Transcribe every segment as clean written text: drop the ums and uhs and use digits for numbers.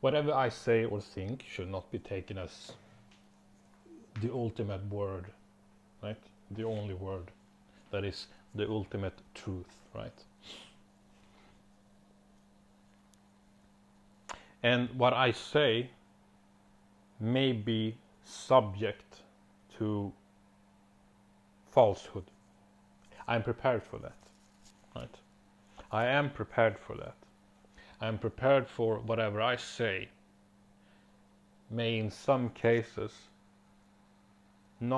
Whatever I say or think should not be taken as the ultimate word, right? The only word that is the ultimate truth, right? And what I say may be subject to falsehood. I'm prepared for that, right? I am prepared for that. I'm prepared for whatever I say may in some cases be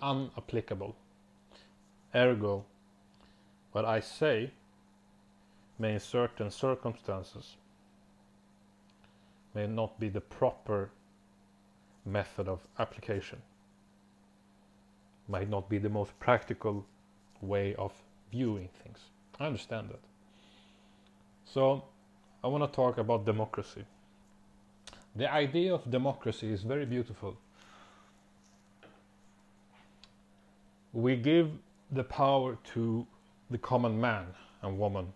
unapplicable. Ergo, what I say may in certain circumstances may not be the proper method of application, might not be the most practical way of viewing things. I understand that. So I want to talk about democracy. The idea of democracy is very beautiful. We give the power to the common man and woman,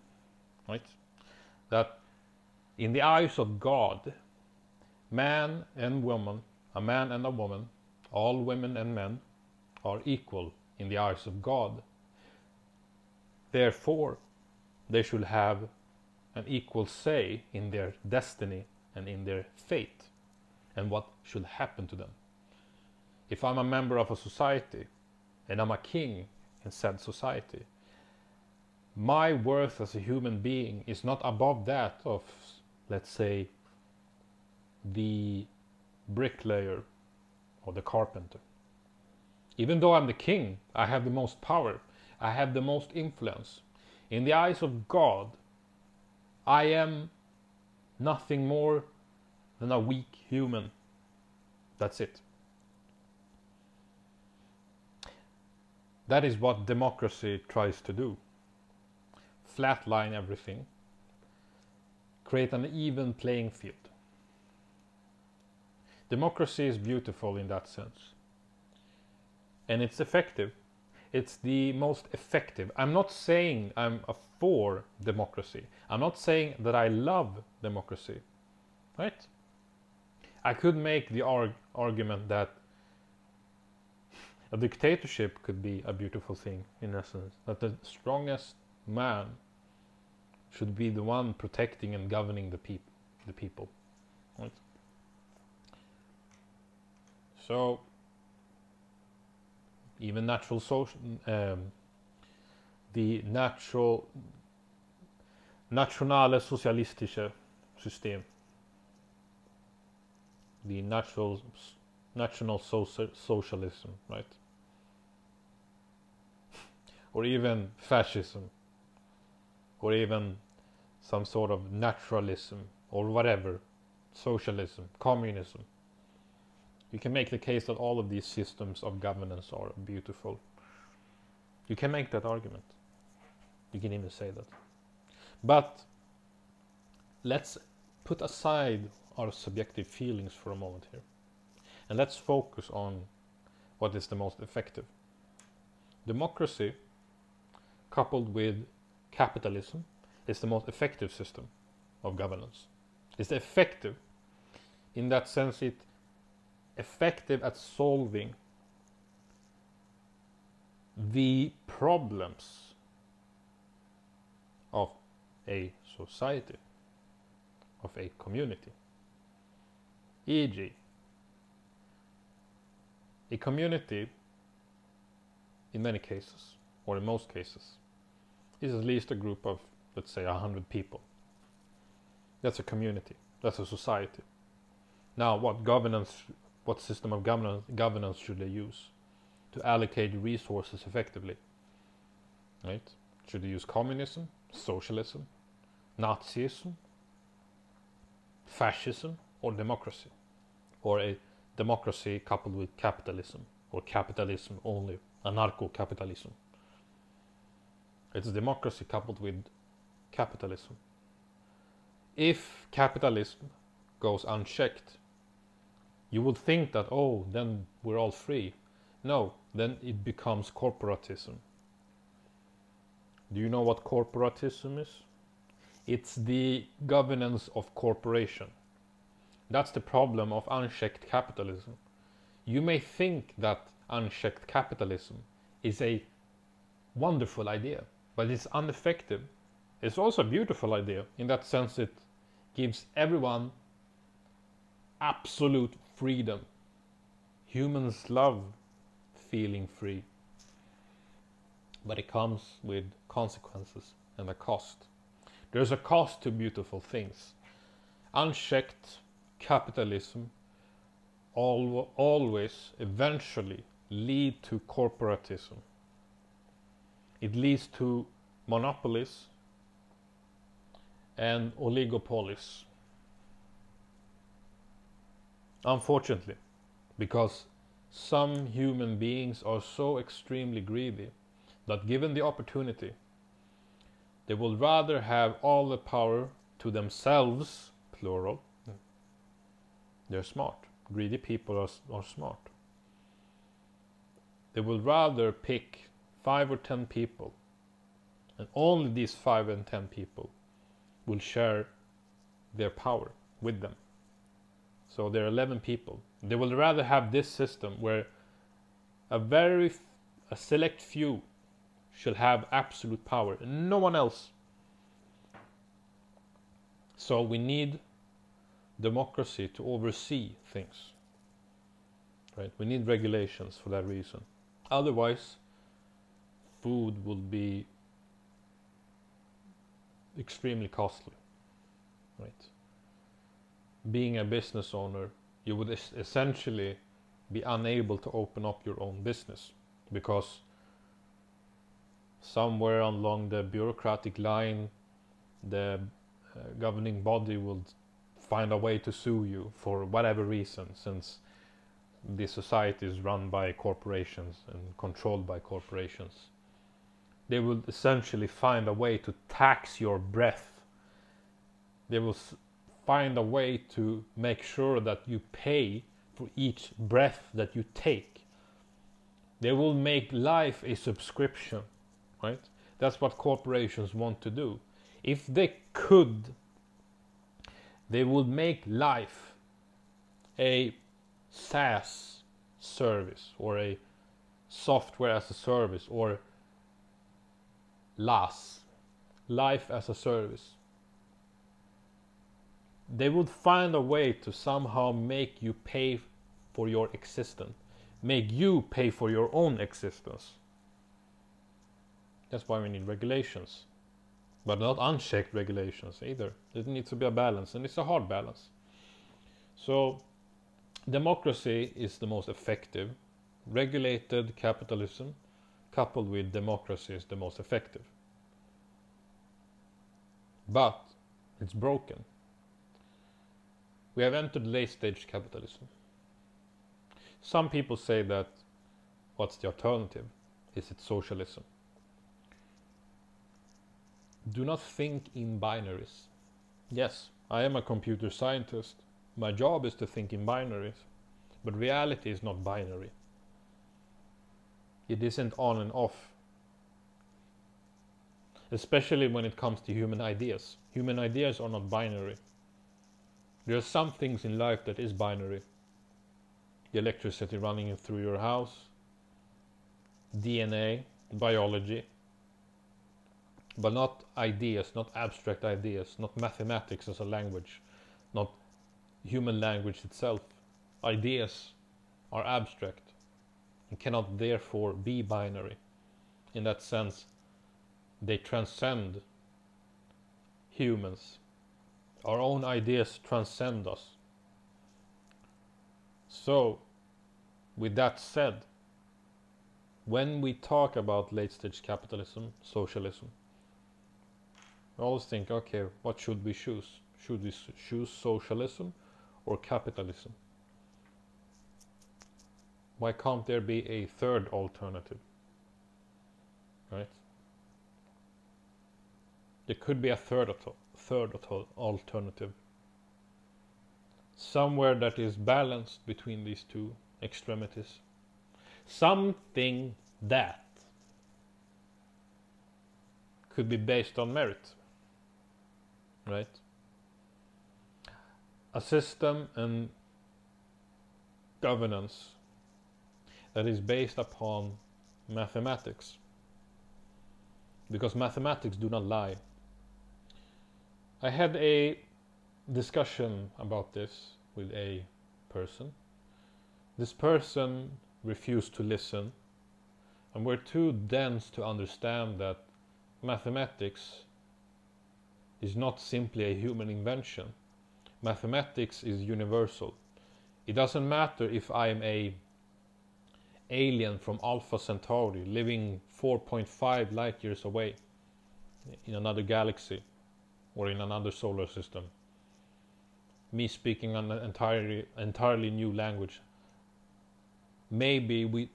right? That in the eyes of God, man and woman, a man and a woman, all women and men are equal in the eyes of God. Therefore, they should have an equal say in their destiny and in their fate and what should happen to them. If I'm a member of a society and I'm a king in said society, my worth as a human being is not above that of, let's say, the bricklayer or the carpenter. Even though I'm the king, I have the most power, I have the most influence. In the eyes of God, I am nothing more than a weak human. That's it. That is what democracy tries to do. Flatline everything. Create an even playing field. Democracy is beautiful in that sense. And it's effective. It's the most effective. I'm not saying I'm for democracy. I'm not saying that I love democracy. Right? I could make the argument that a dictatorship could be a beautiful thing, in essence. That the strongest man should be the one protecting and governing the people. Right? So, even the nationale socialistische system, the national socialism, right? Or even fascism, or even some sort of naturalism, or whatever, socialism, communism. You can make the case that all of these systems of governance are beautiful. You can make that argument. You can even say that. But let's put aside our subjective feelings for a moment here. And let's focus on what is the most effective. Democracy, coupled with capitalism, is the most effective system of governance. It's effective. In that sense, it's effective at solving the problems of a society, of a community. E.g., a community, in many cases, or in most cases, is at least a group of, let's say, 100 people. That's a community. That's a society. Now, what system of governance should they use to allocate resources effectively? Right? Should they use communism, socialism, Nazism, fascism, or democracy? Or a democracy coupled with capitalism, or capitalism only, anarcho-capitalism? It's democracy coupled with capitalism. If capitalism goes unchecked, you would think that, oh, then we're all free. No, then it becomes corporatism. Do you know what corporatism is? It's the governance of corporation. That's the problem of unchecked capitalism. You may think that unchecked capitalism is a wonderful idea, but it's ineffective. It's also a beautiful idea. In that sense, it gives everyone absolute freedom. Humans love feeling free. But it comes with consequences and a cost. There's a cost to beautiful things. Unchecked capitalism always eventually lead to corporatism. It leads to monopolies and oligopolies. Unfortunately, because some human beings are so extremely greedy that given the opportunity, they will rather have all the power to themselves, plural. They're smart. Greedy people are smart. They will rather pick 5 or 10 people, and only these 5 and 10 people will share their power with them. So there are 11 people. They will rather have this system where a select few shall have absolute power and no one else. So we need democracy to oversee things. Right? We need regulations for that reason. Otherwise, food will be extremely costly. Right? Being a business owner, you would essentially be unable to open up your own business because somewhere along the bureaucratic line, the governing body will find a way to sue you for whatever reason, since the society is run by corporations and controlled by corporations. They will essentially find a way to tax your breath. They will find a way to make sure that you pay for each breath that you take. They will make life a subscription, right? That's what corporations want to do. If they could, they would make life a SaaS service or a software as a service, or LaaS, life as a service. They would find a way to somehow make you pay for your existence, make you pay for your own existence. That's why we need regulations, but not unchecked regulations either. There needs to be a balance, and it's a hard balance. So democracy is the most effective. Regulated capitalism coupled with democracy is the most effective. But it's broken. We have entered late stage capitalism. Some people say that what's the alternative? Is it socialism? Do not think in binaries. Yes, I am a computer scientist. My job is to think in binaries. But reality is not binary. It isn't on and off. Especially when it comes to human ideas. Human ideas are not binary. There are some things in life that is binary. The electricity running through your house, DNA, biology, but not ideas, not abstract ideas, not mathematics as a language, not human language itself. Ideas are abstract and cannot therefore be binary. In that sense, they transcend humans. Our own ideas transcend us. So, with that said, when we talk about late stage capitalism, socialism, we always think, okay, what should we choose? Should we choose socialism or capitalism? Why can't there be a third alternative? Right? There could be a third alternative. Somewhere that is balanced between these two extremities. Something that could be based on merit, right? A system and governance that is based upon mathematics, because mathematics do not lie. I had a discussion about this with a person. This person refused to listen and were too dense to understand that mathematics is not simply a human invention. Mathematics is universal. It doesn't matter if I am a alien from Alpha Centauri living 4.5 light years away in another galaxy or in another solar system. Me speaking an entirely new language. Maybe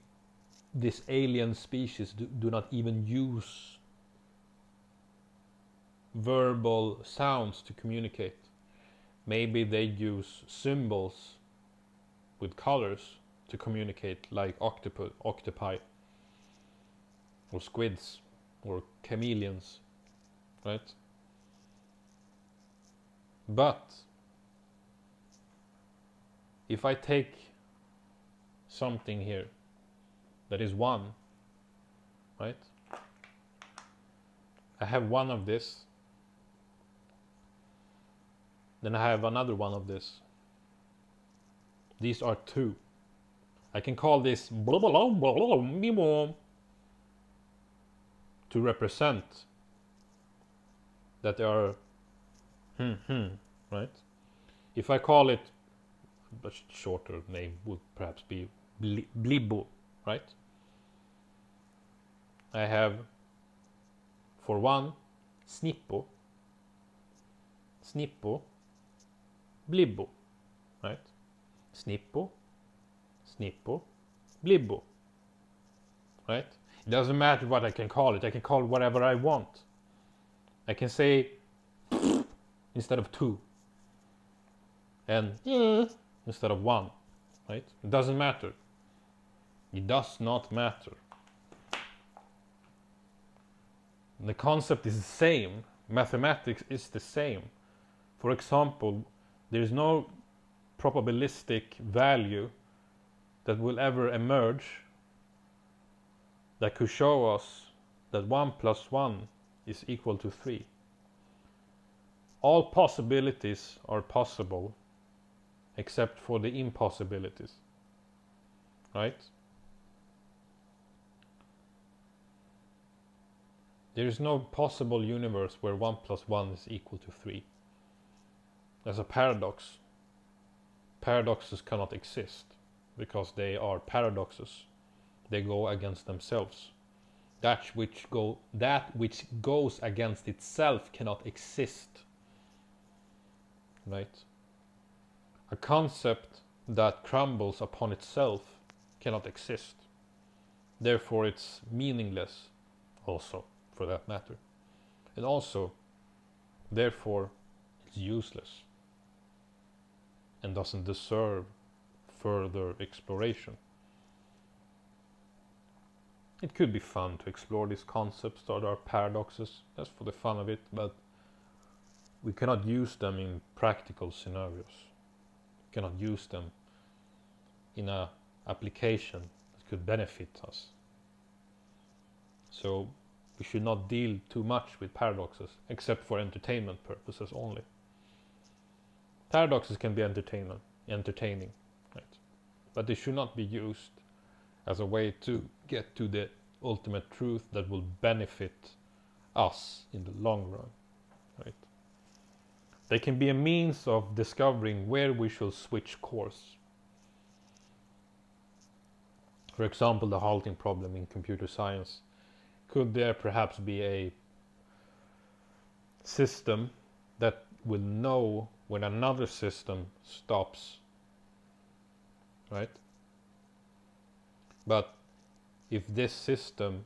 this alien species do not even use verbal sounds to communicate. Maybe they use symbols with colors to communicate, like octopi or squids or chameleons, right? But if I take something here that is one, right? I have one of this, then I have another one of this. These are two. I can call this to represent that there are right? If I call it, a shorter name would perhaps be Blibbo, right? I have for one Snippo, Blibbo, right? Snippo, Blibbo, right? It doesn't matter what I can call it. I can call it whatever I want. I can say instead of two, and instead of one, right? It doesn't matter. It does not matter. The concept is the same. Mathematics is the same. For example, there is no probabilistic value that will ever emerge that could show us that 1 plus 1 is equal to 3. All possibilities are possible except for the impossibilities, right? There is no possible universe where 1 plus 1 is equal to 3. That's a paradox. Paradoxes cannot exist because they are paradoxes. They go against themselves. That which goes against itself cannot exist. Right? A concept that crumbles upon itself cannot exist. Therefore it's meaningless also, for that matter. And also, therefore, it's useless and doesn't deserve further exploration. It could be fun to explore these concepts that are paradoxes, just for the fun of it, but we cannot use them in practical scenarios. We cannot use them in an application that could benefit us. So we should not deal too much with paradoxes, except for entertainment purposes only. Paradoxes can be entertaining, right? But they should not be used as a way to get to the ultimate truth that will benefit us in the long run, right? They can be a means of discovering where we shall switch course. For example, the halting problem in computer science. Could there perhaps be a system that will know when another system stops, right? But if this system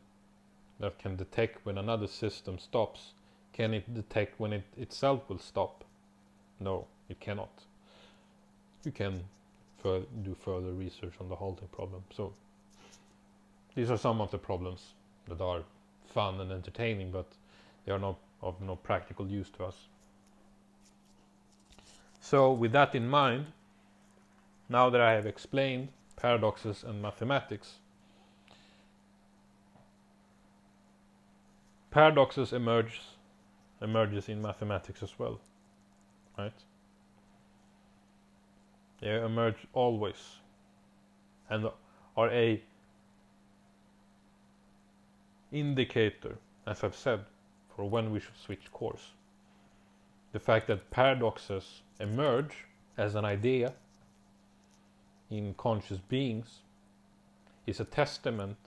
that can detect when another system stops, can it detect when it itself will stop? No, it cannot. You can do further research on the halting problem. So these are some of the problems that are fun and entertaining, but They are not of no practical use to us. So with that in mind, now that I have explained paradoxes and mathematics, paradoxes emerges in mathematics as well, right? They emerge always and are a indicator, as I've said, for when we should switch course. The fact that paradoxes emerge as an idea in conscious beings is a testament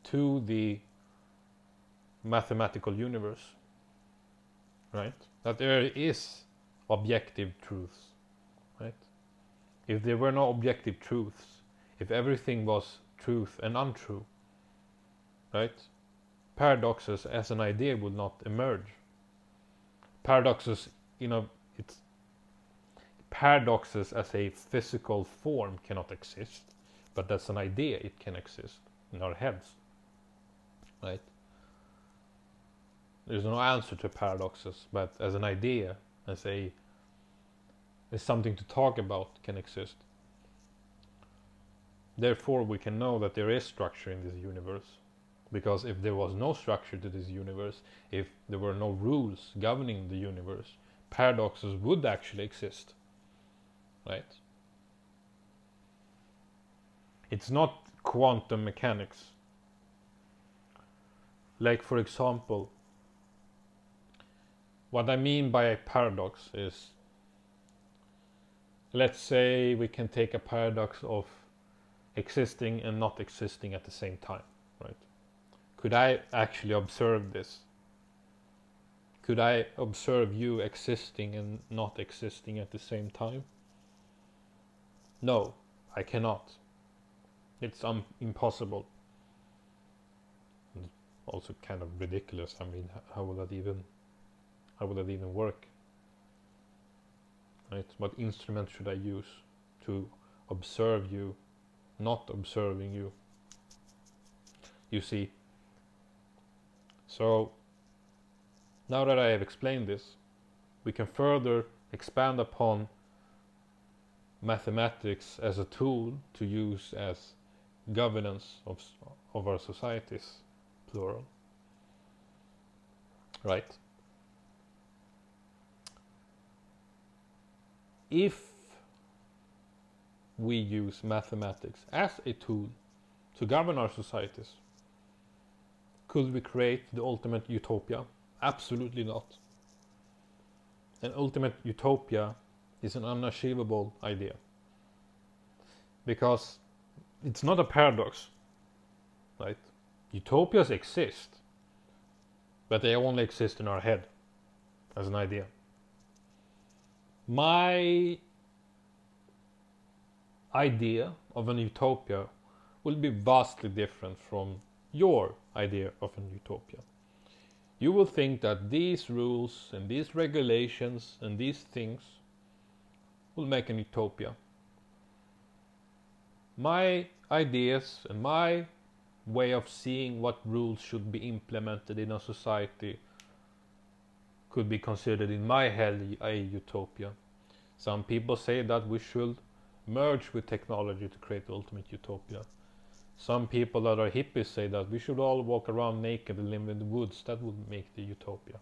to the mathematical universe, right? That there is objective truths, right? If there were no objective truths, if everything was truth and untrue, right? Paradoxes as an idea would not emerge. Paradoxes, paradoxes as a physical form cannot exist, but as an idea it can exist in our heads, right? There's no answer to paradoxes, but as an idea, as something to talk about, can exist. Therefore, we can know that there is structure in this universe. Because if there was no structure to this universe, if there were no rules governing the universe, paradoxes would actually exist. Right? It's not quantum mechanics. Like, for example, what I mean by a paradox is, let's say we can take a paradox of existing and not existing at the same time, right? Could I actually observe this? Could I observe you existing and not existing at the same time? No, I cannot. It's impossible. Also kind of ridiculous. I mean, how would that even work? Right? What instrument should I use to observe you, not observing you? You see. So, now that I have explained this, we can further expand upon mathematics as a tool to use as governance of our societies, plural. Right? If we use mathematics as a tool to govern our societies, could we create the ultimate utopia? Absolutely not. An ultimate utopia is an unachievable idea. Because it's not a paradox, right? Utopias exist, but they only exist in our head as an idea. My idea of an utopia will be vastly different from your idea of an utopia. You will think that these rules and these regulations and these things will make an utopia. My ideas and my way of seeing what rules should be implemented in a society could be considered in my head a utopia. Some people say that we should merge with technology to create the ultimate utopia. Some people that are hippies say that we should all walk around naked and live in the woods. That would make the utopia.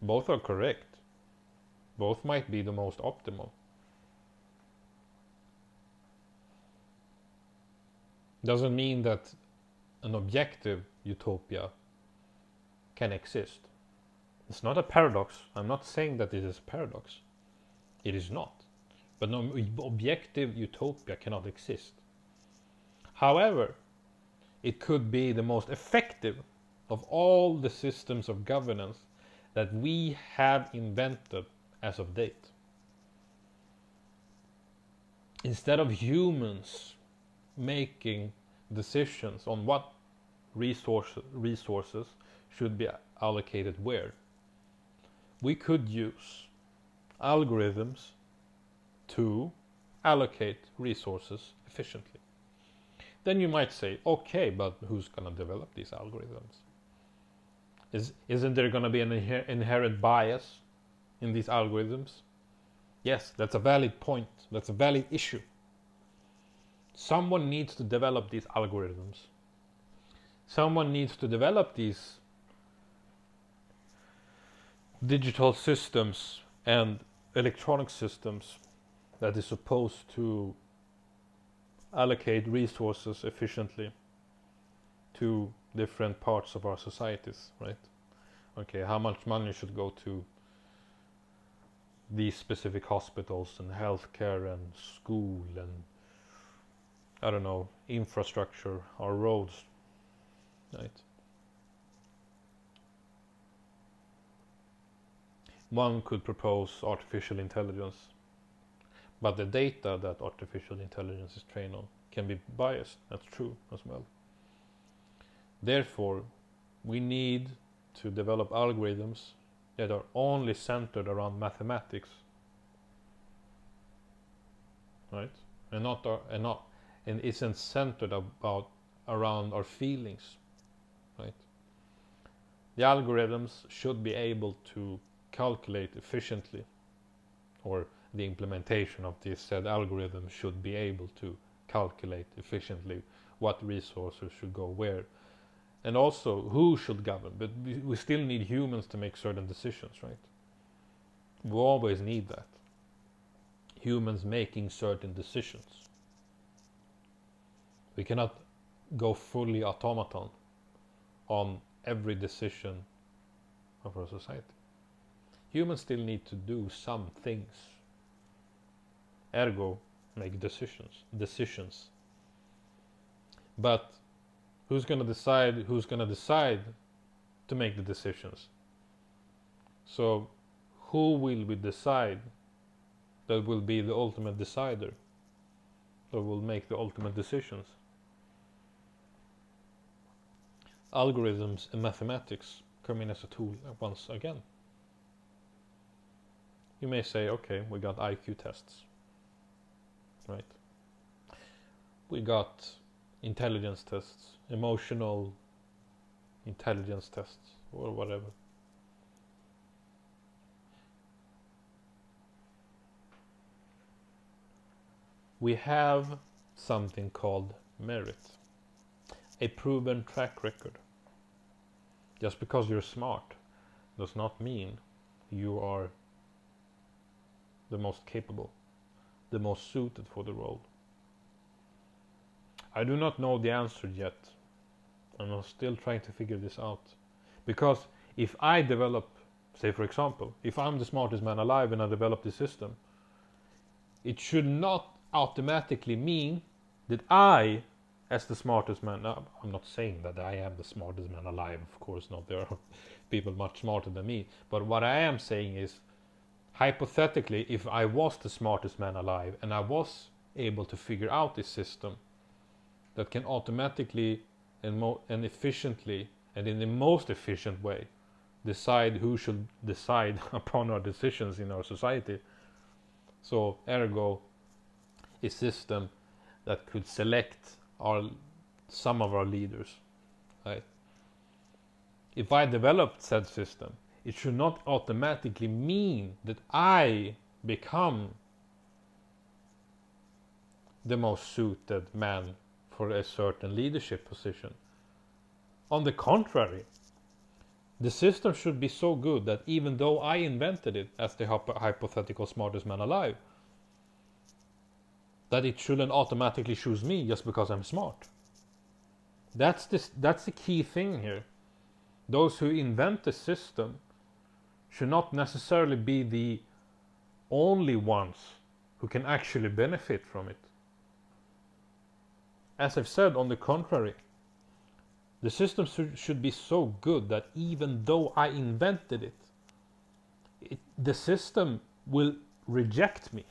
Both are correct. Both might be the most optimal. Doesn't mean that an objective utopia can exist. It's not a paradox. I'm not saying that it is a paradox. It is not. But no objective utopia cannot exist. However, it could be the most effective of all the systems of governance that we have invented as of date. Instead of humans making decisions on what resources should be allocated where, we could use algorithms to allocate resources efficiently. Then you might say, okay, but who's going to develop these algorithms? Isn't there going to be an inherent bias in these algorithms? Yes, that's a valid point. That's a valid issue. Someone needs to develop these algorithms. Someone needs to develop these digital systems and electronic systems that is supposed to allocate resources efficiently to different parts of our societies, right? Okay, how much money should go to these specific hospitals and healthcare and school and, I don't know, infrastructure, our roads, right? One could propose artificial intelligence, but the data that artificial intelligence is trained on can be biased. That's true as well. Therefore, we need to develop algorithms that are only centered around mathematics, right? And isn't centered around our feelings, right? The algorithms should be able to calculate efficiently, or the implementation of this said algorithm should be able to calculate efficiently what resources should go where, and also who should govern. But we still need humans to make certain decisions, right? We always need that. Humans making certain decisions. We cannot go fully automaton on every decision of our society. Humans still need to do some things. Ergo, make decisions. But who's going to decide to make the decisions? So who will we decide that will be the ultimate decider, that will make the ultimate decisions? Algorithms and mathematics come in as a tool once again. You may say, okay, we got IQ tests, right? We got intelligence tests, emotional intelligence tests, or whatever. We have something called merit, a proven track record. Just because you're smart does not mean you are the most capable, the most suited for the role. I do not know the answer yet. I'm still trying to figure this out. Because if I develop, say for example, if I'm the smartest man alive and I develop this system, it should not automatically mean that I, as the smartest man, now, I'm not saying that I am the smartest man alive, of course not, there are people much smarter than me, but what I am saying is, hypothetically, if I was the smartest man alive and I was able to figure out this system that can automatically and efficiently and in the most efficient way decide who should decide upon our decisions in our society, so ergo a system that could select some of our leaders, right? If I developed said system, it should not automatically mean that I become the most suited man for a certain leadership position. On the contrary, the system should be so good that even though I invented it as the hypothetical smartest man alive, that it shouldn't automatically choose me just because I'm smart. That's the key thing here. Those who invent the system should not necessarily be the only ones who can actually benefit from it. As I've said, on the contrary, the system should be so good that even though I invented it, the system will reject me.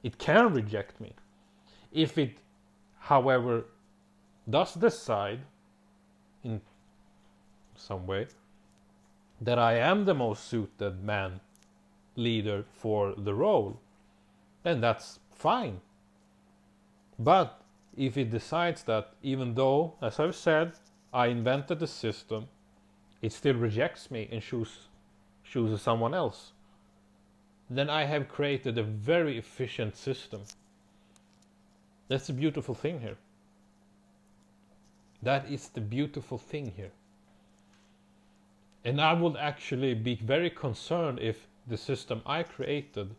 It can reject me. If it, however, does decide in some way that I am the most suited man leader for the role, then that's fine. But if it decides that even though, as I've said, I invented the system, it still rejects me and chooses someone else, then I have created a very efficient system. That's the beautiful thing here. That is the beautiful thing here. And I would actually be very concerned if the system I created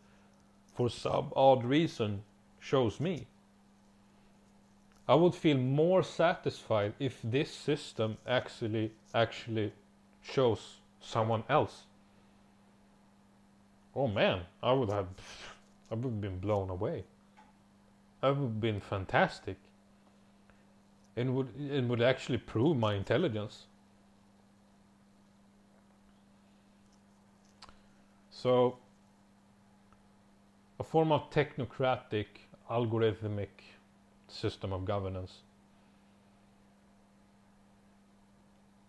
for some odd reason chose me. I would feel more satisfied if this system actually chose someone else. Oh man, I would have been blown away. I would have been fantastic. And would actually prove my intelligence. So, a form of technocratic, algorithmic system of governance.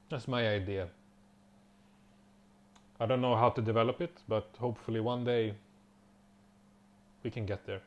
That's my idea. I don't know how to develop it, but hopefully one day we can get there.